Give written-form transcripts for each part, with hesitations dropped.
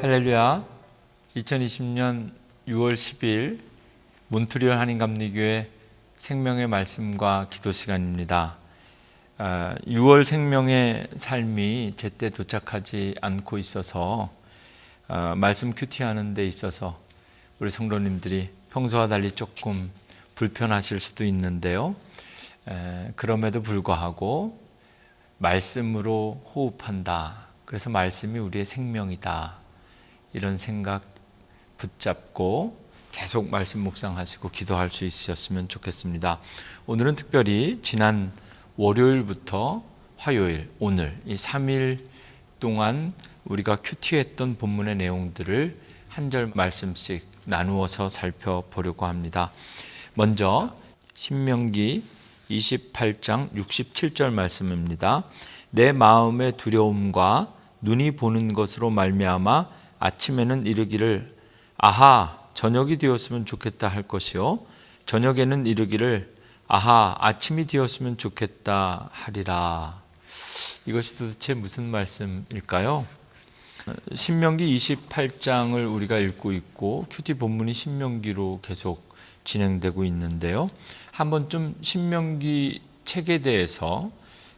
할렐루야. 2020년 6월 10일 몬트리올 한인감리교회 생명의 말씀과 기도 시간입니다. 6월 생명의 삶이 제때 도착하지 않고 있어서 말씀 큐티하는 데 있어서 우리 성도님들이 평소와 달리 조금 불편하실 수도 있는데요. 그럼에도 불구하고 말씀으로 호흡한다. 그래서 말씀이 우리의 생명이다. 이런 생각 붙잡고 계속 말씀 묵상하시고 기도할 수 있으셨으면 좋겠습니다. 오늘은 특별히 지난 월요일부터 화요일, 오늘 이 3일 동안 우리가 큐티했던 본문의 내용들을 한 절 말씀씩 나누어서 살펴보려고 합니다. 먼저 신명기 28장 67절 말씀입니다. 내 마음의 두려움과 눈이 보는 것으로 말미암아 아침에는 이르기를 아하 저녁이 되었으면 좋겠다 할 것이요 저녁에는 이르기를 아하 아침이 되었으면 좋겠다 하리라. 이것이 도대체 무슨 말씀일까요? 신명기 28장을 우리가 읽고 있고 큐티 본문이 신명기로 계속 진행되고 있는데요. 한번 좀 신명기 책에 대해서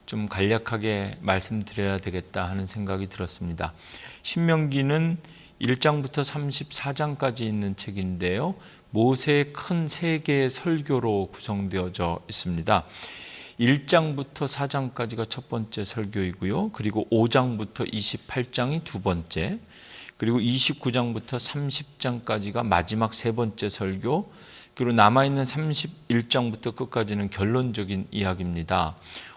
좀 간략하게 말씀드려야 되겠다 하는 생각이 들었습니다. 신명기는 1장부터 34장까지 있는 책인데요. 모세의 큰 세 개의 설교로 구성되어져 있습니다. 1장부터 4장까지가 첫 번째 설교이고요. 그리고 5장부터 28장이 두 번째, 그리고 29장부터 30장까지가 마지막 세 번째 설교, 그리고 남아있는 31장부터 끝까지는 결론적인 이야기입니다.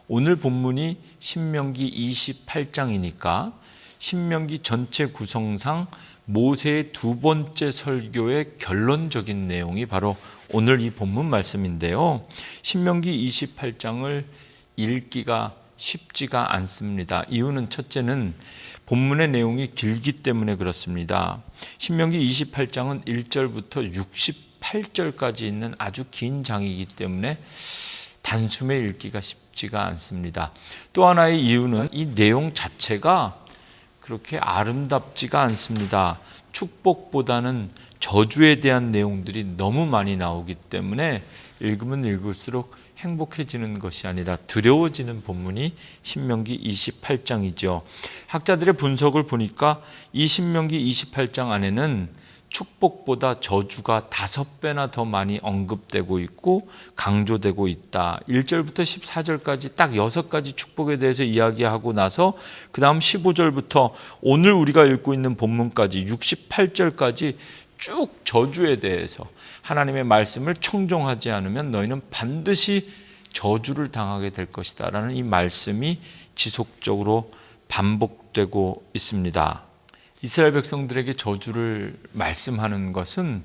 오늘 본문이 신명기 28장이니까 신명기 전체 구성상 모세의 두 번째 설교의 결론적인 내용이 바로 오늘 이 본문 말씀인데요. 신명기 28장을 읽기가 쉽지가 않습니다. 이유는 첫째는 본문의 내용이 길기 때문에 그렇습니다. 신명기 28장은 1절부터 68절까지 있는 아주 긴 장이기 때문에 단숨에 읽기가 쉽지가 않습니다. 또 하나의 이유는 이 내용 자체가 그렇게 아름답지가 않습니다. 축복보다는 저주에 대한 내용들이 너무 많이 나오기 때문에 읽으면 읽을수록 행복해지는 것이 아니라 두려워지는 본문이 신명기 28장이죠. 학자들의 분석을 보니까 이 신명기 28장 안에는 축복보다 저주가 5배나 더 많이 언급되고 있고 강조되고 있다. 1절부터 14절까지 딱 6가지 축복에 대해서 이야기하고 나서 그 다음 15절부터 오늘 우리가 읽고 있는 본문까지 68절까지 쭉 저주에 대해서 하나님의 말씀을 청종하지 않으면 너희는 반드시 저주를 당하게 될 것이다 라는 이 말씀이 지속적으로 반복되고 있습니다. 이스라엘 백성들에게 저주를 말씀하는 것은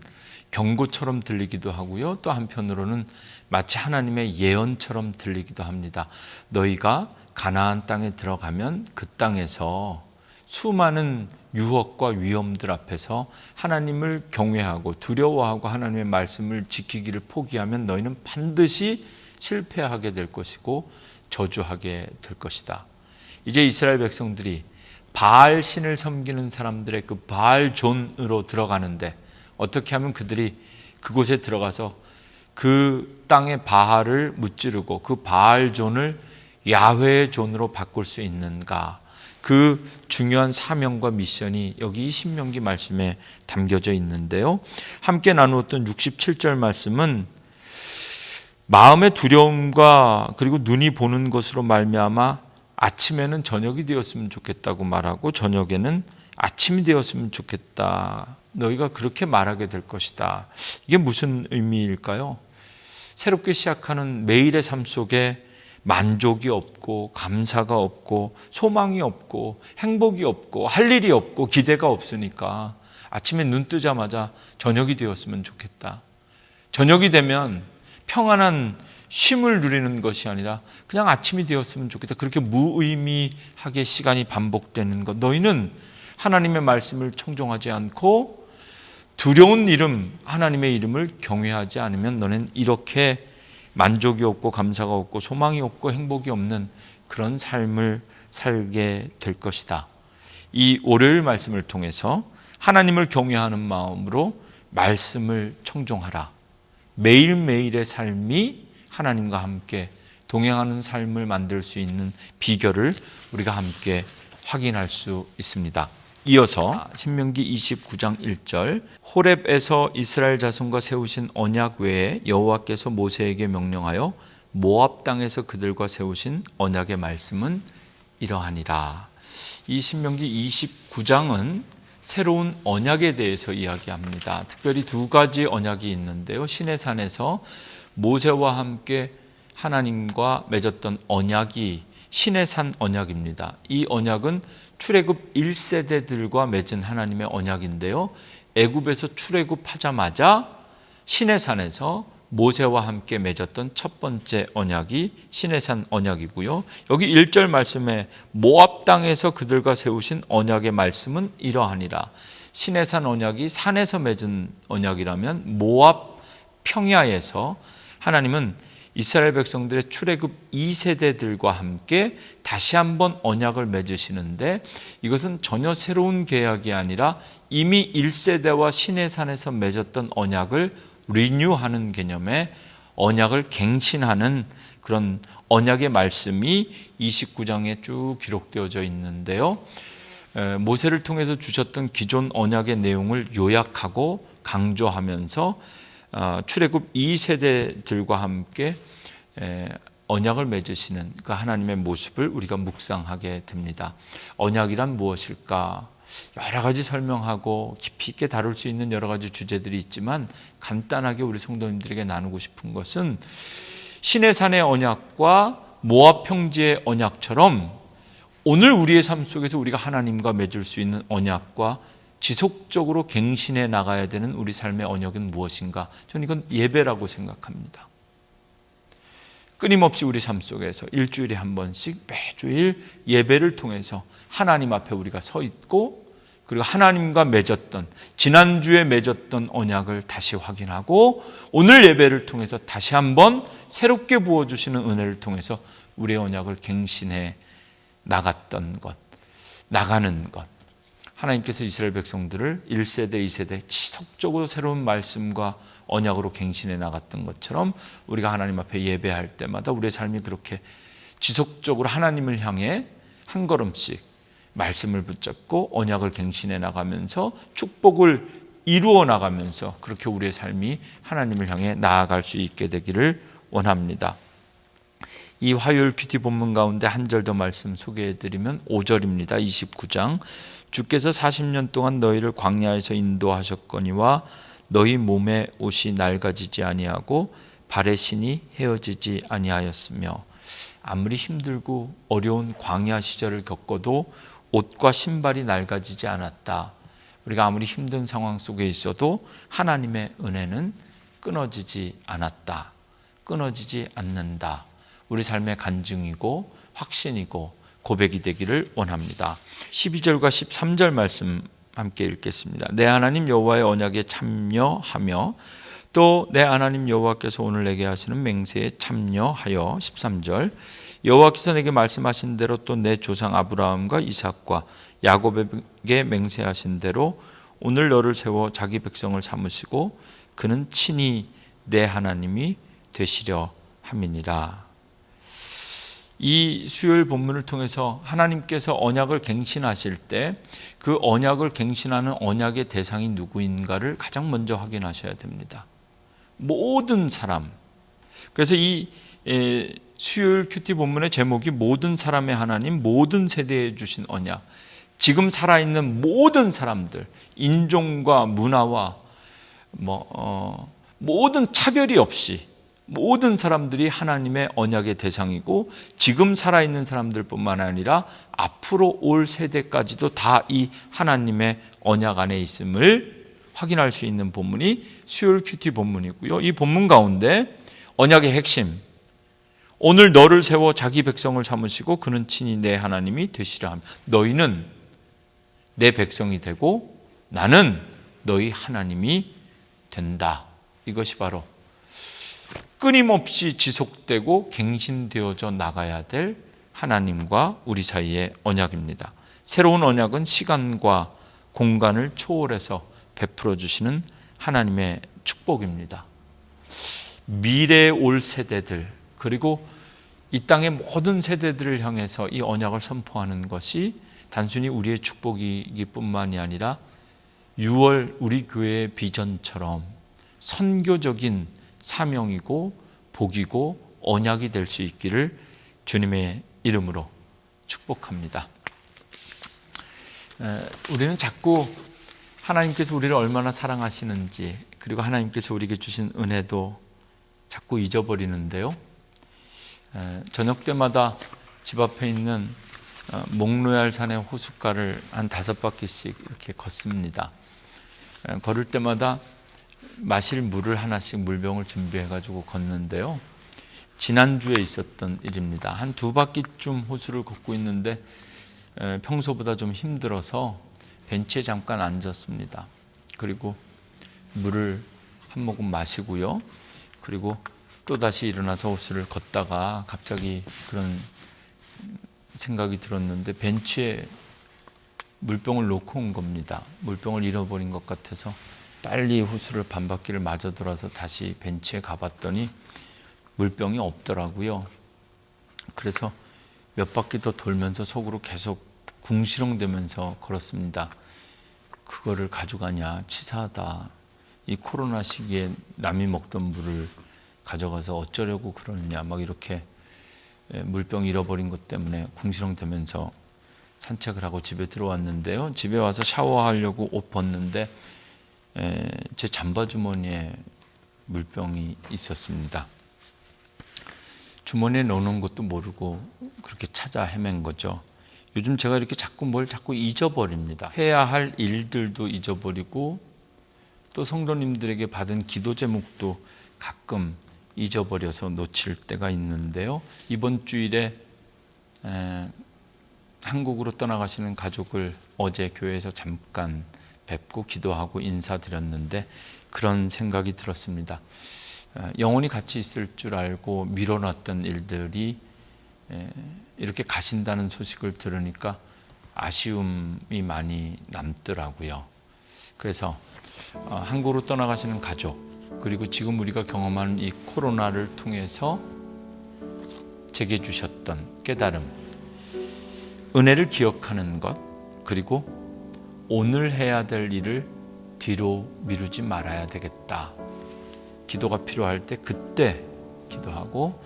경고처럼 들리기도 하고요. 또 한편으로는 마치 하나님의 예언처럼 들리기도 합니다. 너희가 가나안 땅에 들어가면 그 땅에서 수많은 유혹과 위험들 앞에서 하나님을 경외하고 두려워하고 하나님의 말씀을 지키기를 포기하면 너희는 반드시 실패하게 될 것이고 저주하게 될 것이다. 이제 이스라엘 백성들이 바알 신을 섬기는 사람들의 그 바알 존으로 들어가는데 어떻게 하면 그들이 그곳에 들어가서 그 땅의 바알을 무찌르고 그 바알 존을 야훼의 존으로 바꿀 수 있는가? 그 중요한 사명과 미션이 여기 신명기 말씀에 담겨져 있는데요. 함께 나누었던 67절 말씀은 마음의 두려움과 그리고 눈이 보는 것으로 말미암아 아침에는 저녁이 되었으면 좋겠다고 말하고 저녁에는 아침이 되었으면 좋겠다. 너희가 그렇게 말하게 될 것이다. 이게 무슨 의미일까요? 새롭게 시작하는 매일의 삶 속에 만족이 없고 감사가 없고 소망이 없고 행복이 없고 할 일이 없고 기대가 없으니까 아침에 눈 뜨자마자 저녁이 되었으면 좋겠다. 저녁이 되면 평안한 쉼을 누리는 것이 아니라 그냥 아침이 되었으면 좋겠다. 그렇게 무의미하게 시간이 반복되는 것. 너희는 하나님의 말씀을 청종하지 않고 두려운 이름, 하나님의 이름을 경외하지 않으면 너는 이렇게 만족이 없고 감사가 없고 소망이 없고 행복이 없는 그런 삶을 살게 될 것이다. 이 월요일 말씀을 통해서 하나님을 경외하는 마음으로 말씀을 청종하라. 매일매일의 삶이 하나님과 함께 동행하는 삶을 만들 수 있는 비결을 우리가 함께 확인할 수 있습니다. 이어서 신명기 29장 1절, 호렙에서 이스라엘 자손과 세우신 언약 외에 여호와께서 모세에게 명령하여 모압 땅에서 그들과 세우신 언약의 말씀은 이러하니라. 이 신명기 29장은 새로운 언약에 대해서 이야기합니다. 특별히 두 가지 언약이 있는데요. 시내산에서 모세와 함께 하나님과 맺었던 언약이 시내산 언약입니다. 이 언약은 출애굽 1세대들과 맺은 하나님의 언약인데요. 애굽에서 출애굽하자마자 시내산에서 모세와 함께 맺었던 첫 번째 언약이 시내산 언약이고요. 여기 1절 말씀에 모압 땅에서 그들과 세우신 언약의 말씀은 이러하니라. 시내산 언약이 산에서 맺은 언약이라면 모압 평야에서 하나님은 이스라엘 백성들의 출애굽 2세대들과 함께 다시 한번 언약을 맺으시는데, 이것은 전혀 새로운 계약이 아니라 이미 1세대와 시내산에서 맺었던 언약을 리뉴하는 개념의 언약을 갱신하는 그런 언약의 말씀이 29장에 쭉 기록되어져 있는데요. 모세를 통해서 주셨던 기존 언약의 내용을 요약하고 강조하면서 출애굽 2세대들과 함께 언약을 맺으시는 그 하나님의 모습을 우리가 묵상하게 됩니다. 언약이란 무엇일까? 여러 가지 설명하고 깊이 있게 다룰 수 있는 여러 가지 주제들이 있지만, 간단하게 우리 성도님들에게 나누고 싶은 것은 시내산의 언약과 모압 평지의 언약처럼 오늘 우리의 삶 속에서 우리가 하나님과 맺을 수 있는 언약과 지속적으로 갱신해 나가야 되는 우리 삶의 언약은 무엇인가? 저는 이건 예배라고 생각합니다. 끊임없이 우리 삶 속에서 일주일에 한 번씩 매주일 예배를 통해서 하나님 앞에 우리가 서 있고, 그리고 하나님과 맺었던, 지난주에 맺었던 언약을 다시 확인하고, 오늘 예배를 통해서 다시 한번 새롭게 부어주시는 은혜를 통해서 우리의 언약을 갱신해 나갔던 것, 나가는 것. 하나님께서 이스라엘 백성들을 1세대, 2세대 지속적으로 새로운 말씀과 언약으로 갱신해 나갔던 것처럼 우리가 하나님 앞에 예배할 때마다 우리의 삶이 그렇게 지속적으로 하나님을 향해 한 걸음씩 말씀을 붙잡고 언약을 갱신해 나가면서 축복을 이루어 나가면서 그렇게 우리의 삶이 하나님을 향해 나아갈 수 있게 되기를 원합니다. 이 화요일 큐티 본문 가운데 한 절 더 말씀 소개해드리면 5절입니다. 29장, 주께서 40년 동안 너희를 광야에서 인도하셨거니와 너희 몸에 옷이 낡아지지 아니하고 발의 신이 헤어지지 아니하였으며. 아무리 힘들고 어려운 광야 시절을 겪어도 옷과 신발이 낡아지지 않았다. 우리가 아무리 힘든 상황 속에 있어도 하나님의 은혜는 끊어지지 않았다, 끊어지지 않는다. 우리 삶의 간증이고 확신이고 고백이 되기를 원합니다. 12절과 13절 말씀 함께 읽겠습니다. 내 하나님 여호와의 언약에 참여하며 또 내 하나님 여호와께서 오늘 내게 하시는 맹세에 참여하여. 13절, 여호와께서 내게 말씀하신 대로 또 내 조상 아브라함과 이삭과 야곱에게 맹세하신 대로 오늘 너를 세워 자기 백성을 삼으시고 그는 친히 내 하나님이 되시려 함이니라. 이 수요일 본문을 통해서 하나님께서 언약을 갱신하실 때 그 언약을 갱신하는 언약의 대상이 누구인가를 가장 먼저 확인하셔야 됩니다. 모든 사람. 그래서 이 수요일 큐티 본문의 제목이 모든 사람의 하나님, 모든 세대에 주신 언약. 지금 살아있는 모든 사람들, 인종과 문화와 모든 차별이 없이 모든 사람들이 하나님의 언약의 대상이고, 지금 살아있는 사람들뿐만 아니라 앞으로 올 세대까지도 다 이 하나님의 언약 안에 있음을 확인할 수 있는 본문이 수요일 큐티 본문이고요. 이 본문 가운데 언약의 핵심, 오늘 너를 세워 자기 백성을 삼으시고 그는 친히 내 하나님이 되시라 하며, 너희는 내 백성이 되고 나는 너희 하나님이 된다. 이것이 바로 끊임없이 지속되고 갱신되어져 나가야 될 하나님과 우리 사이의 언약입니다. 새로운 언약은 시간과 공간을 초월해서 베풀어 주시는 하나님의 축복입니다. 미래에 올 세대들, 그리고 이 땅의 모든 세대들을 향해서 이 언약을 선포하는 것이 단순히 우리의 축복이기 뿐만이 아니라 6월 우리 교회의 비전처럼 선교적인 사명이고 복이고 언약이 될 수 있기를 주님의 이름으로 축복합니다. 우리는 자꾸 하나님께서 우리를 얼마나 사랑하시는지, 그리고 하나님께서 우리에게 주신 은혜도 자꾸 잊어버리는데요. 저녁 때마다 집 앞에 있는 목로얄 산의 호숫가를 한 5바퀴씩 이렇게 걷습니다. 걸을 때마다 마실 물을 하나씩 물병을 준비해 가지고 걷는데요. 지난주에 있었던 일입니다. 한 2바퀴쯤 호수를 걷고 있는데 평소보다 좀 힘들어서 벤치에 잠깐 앉았습니다. 그리고 물을 한 모금 마시고요. 그리고 또다시 일어나서 호수를 걷다가 갑자기 그런 생각이 들었는데 벤치에 물병을 놓고 온 겁니다. 물병을 잃어버린 것 같아서 빨리 호수를 반바퀴를 마저 돌아서 다시 벤치에 가봤더니 물병이 없더라고요. 그래서 몇 바퀴 더 돌면서 속으로 계속 궁시렁대면서 걸었습니다. 그거를 가져가냐, 치사하다. 이 코로나 시기에 남이 먹던 물을 가져가서 어쩌려고 그러느냐, 막 이렇게 물병 잃어버린 것 때문에 궁시렁대면서 산책을 하고 집에 들어왔는데요. 집에 와서 샤워하려고 옷 벗는데 제 잠바 주머니에 물병이 있었습니다. 주머니에 넣어놓은 것도 모르고 그렇게 찾아 헤맨 거죠. 요즘 제가 이렇게 자꾸 잊어버립니다. 해야 할 일들도 잊어버리고 또 성도님들에게 받은 기도 제목도 가끔 잊어버려서 놓칠 때가 있는데요. 이번 주일에 한국으로 떠나가시는 가족을 어제 교회에서 잠깐 뵙고 기도하고 인사드렸는데 그런 생각이 들었습니다. 영원히 같이 있을 줄 알고 미뤄놨던 일들이 이렇게 가신다는 소식을 들으니까 아쉬움이 많이 남더라고요. 그래서 한국으로 떠나가시는 가족, 그리고 지금 우리가 경험하는 이 코로나를 통해서 제게 주셨던 깨달음, 은혜를 기억하는 것, 그리고 오늘 해야 될 일을 뒤로 미루지 말아야 되겠다. 기도가 필요할 때 그때 기도하고,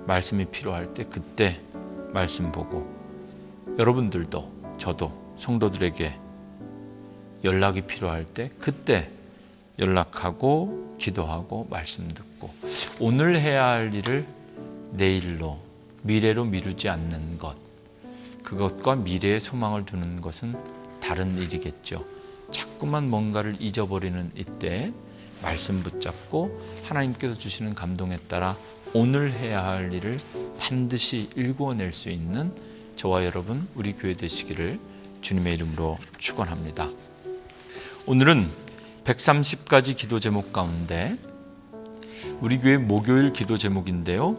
말씀이 필요할 때 그때 말씀 보고, 여러분들도 저도 성도들에게 연락이 필요할 때 그때 연락하고 기도하고 말씀 듣고, 오늘 해야 할 일을 내일로, 미래로 미루지 않는 것, 그것과 미래에 소망을 두는 것은 다른 일이겠죠. 자꾸만 뭔가를 잊어버리는 이때 말씀 붙잡고 하나님께서 주시는 감동에 따라 오늘 해야 할 일을 반드시 일궈낼 수 있는 저와 여러분, 우리 교회 되시기를 주님의 이름으로 축원합니다. 오늘은 130가지 기도 제목 가운데 우리 교회 목요일 기도 제목인데요,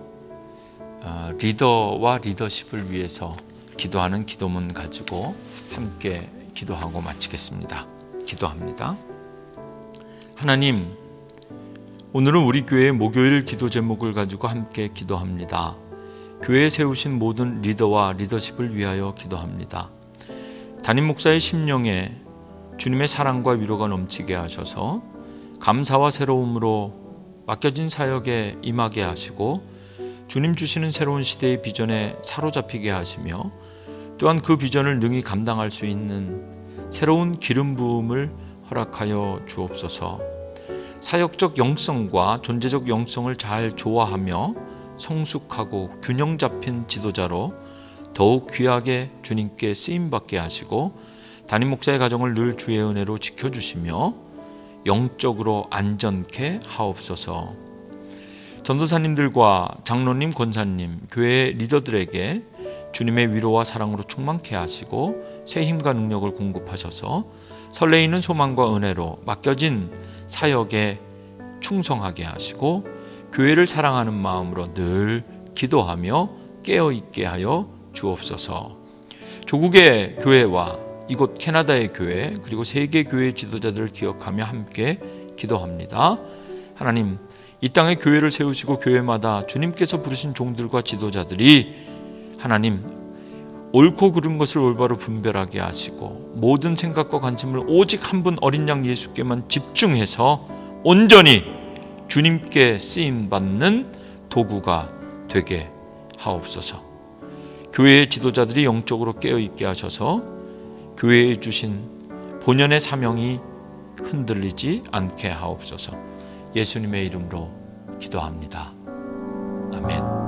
리더와 리더십을 위해서 기도하는 기도문 가지고 함께 기도하고 마치겠습니다. 기도합니다. 하나님, 오늘은 우리 교회의 목요일 기도 제목을 가지고 함께 기도합니다. 교회에 세우신 모든 리더와 리더십을 위하여 기도합니다. 담임 목사의 심령에 주님의 사랑과 위로가 넘치게 하셔서 감사와 새로움으로 맡겨진 사역에 임하게 하시고, 주님 주시는 새로운 시대의 비전에 사로잡히게 하시며, 또한 그 비전을 능히 감당할 수 있는 새로운 기름 부음을 허락하여 주옵소서. 사역적 영성과 존재적 영성을 잘 조화하며 성숙하고 균형 잡힌 지도자로 더욱 귀하게 주님께 쓰임받게 하시고, 담임 목사의 가정을 늘 주의 은혜로 지켜주시며 영적으로 안전케 하옵소서. 전도사님들과 장로님, 권사님, 교회 리더들에게 주님의 위로와 사랑으로 충만케 하시고 새 힘과 능력을 공급하셔서 설레이는 소망과 은혜로 맡겨진 사역에 충성하게 하시고, 교회를 사랑하는 마음으로 늘 기도하며 깨어있게 하여 주옵소서. 조국의 교회와 이곳 캐나다의 교회 그리고 세계 교회 지도자들을 기억하며 함께 기도합니다. 하나님, 이 땅에 교회를 세우시고 교회마다 주님께서 부르신 종들과 지도자들이 하나님 옳고 그른 것을 올바로 분별하게 하시고 모든 생각과 관심을 오직 한 분 어린 양 예수께만 집중해서 온전히 주님께 쓰임받는 도구가 되게 하옵소서. 교회의 지도자들이 영적으로 깨어있게 하셔서 교회에 주신 본연의 사명이 흔들리지 않게 하옵소서. 예수님의 이름으로 기도합니다. 아멘.